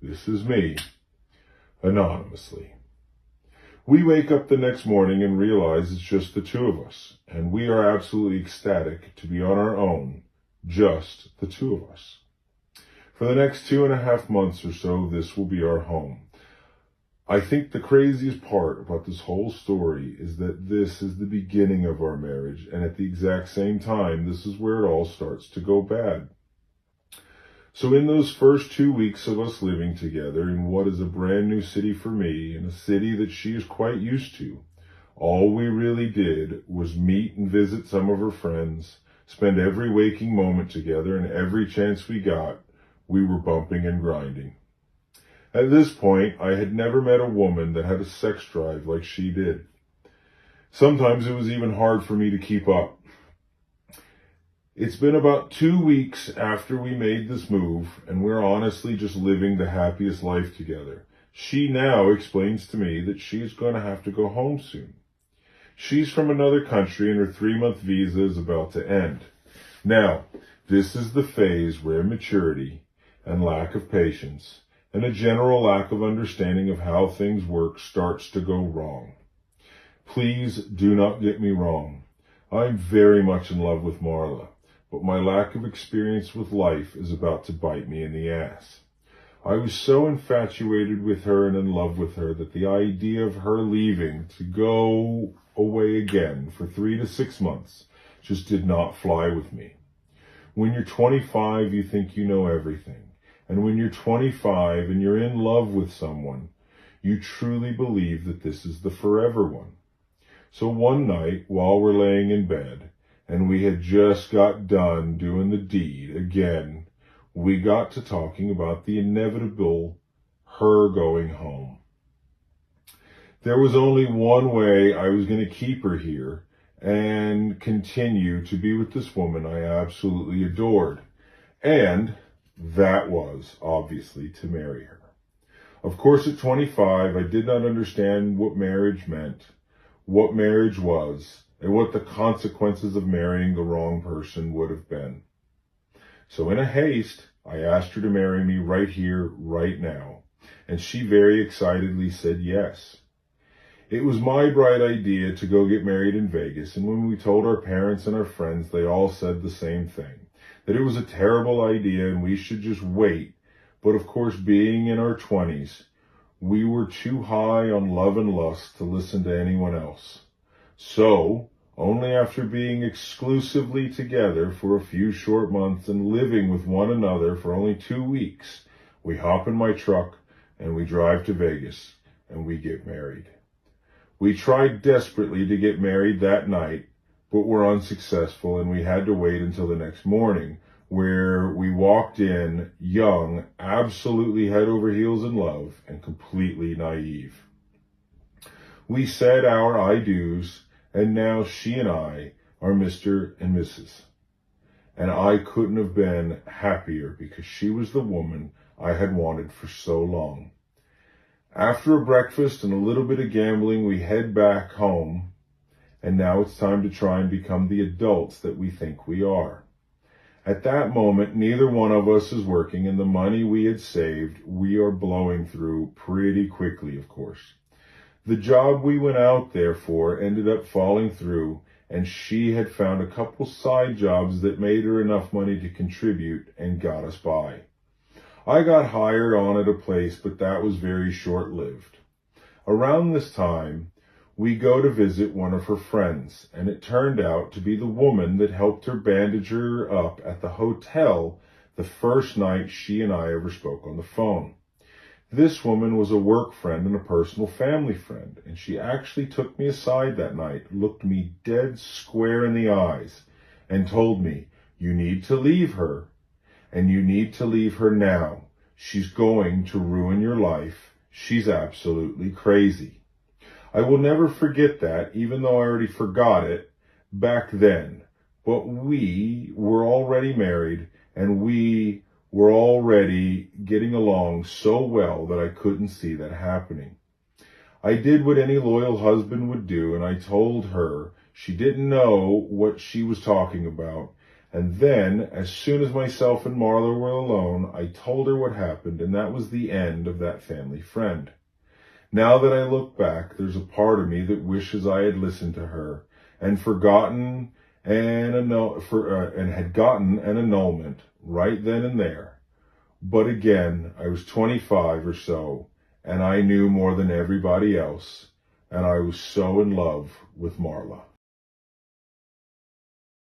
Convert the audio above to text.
This is me, anonymously. We wake up the next morning and realize it's just the two of us, and we are absolutely ecstatic to be on our own, just the two of us. For the next 2.5 months or so, this will be our home. I think the craziest part about this whole story is that this is the beginning of our marriage, and at the exact same time, this is where it all starts to go bad. So in those first 2 weeks of us living together in what is a brand new city for me, in a city that she is quite used to, all we really did was meet and visit some of her friends, spend every waking moment together, and every chance we got, we were bumping and grinding. At this point, I had never met a woman that had a sex drive like she did. Sometimes it was even hard for me to keep up. It's been about 2 weeks after we made this move, and we're honestly just living the happiest life together. She now explains to me that she's going to have to go home soon. She's from another country, and her 3-month visa is about to end. Now, this is the phase where maturity and lack of patience and a general lack of understanding of how things work starts to go wrong. Please do not get me wrong. I'm very much in love with Marla, but my lack of experience with life is about to bite me in the ass. I was so infatuated with her and in love with her that the idea of her leaving to go away again for 3 to 6 months just did not fly with me. When you're 25, you think you know everything. And when you're 25 and you're in love with someone, you truly believe that this is the forever one. So one night, while we're laying in bed, and we had just got done doing the deed again, we got to talking about the inevitable her going home. There was only one way I was going to keep her here and continue to be with this woman I absolutely adored. And that was, obviously, to marry her. Of course, at 25, I did not understand what marriage meant, what marriage was, and what the consequences of marrying the wrong person would have been. So in a haste, I asked her to marry me right here, right now, and she very excitedly said yes. It was my bright idea to go get married in Vegas, and when we told our parents and our friends, they all said the same thing, that it was a terrible idea and we should just wait. But of course, being in our 20s, we were too high on love and lust to listen to anyone else. So, only after being exclusively together for a few short months and living with one another for only 2 weeks, we hop in my truck and we drive to Vegas and we get married. We tried desperately to get married that night, but were unsuccessful, and we had to wait until the next morning, where we walked in young, absolutely head over heels in love, and completely naive. We said our I do's, and now she and I are Mr. and Mrs. And I couldn't have been happier because she was the woman I had wanted for so long. After a breakfast and a little bit of gambling, we head back home, and now it's time to try and become the adults that we think we are. At that moment, neither one of us is working, and the money we had saved, we are blowing through pretty quickly, of course. The job we went out there for ended up falling through, and she had found a couple side jobs that made her enough money to contribute and got us by. I got hired on at a place, but that was very short-lived. Around this time, we go to visit one of her friends, and it turned out to be the woman that helped her bandage her up at the hotel the first night she and I ever spoke on the phone. This woman was a work friend and a personal family friend, and she actually took me aside that night, looked me dead square in the eyes, and told me, "You need to leave her, and you need to leave her now. She's going to ruin your life. She's absolutely crazy." I will never forget that, even though I already forgot it back then. But we were already married, and we were already getting along so well that I couldn't see that happening. I did what any loyal husband would do, and I told her she didn't know what she was talking about, And then, as soon as myself and Marla were alone, I told her what happened, and that was the end of that family friend. Now that I look back, there's a part of me that wishes I had listened to her and forgotten and had gotten an annulment right then and there. But again, I was 25 or so, and I knew more than everybody else, and I was so in love with Marla.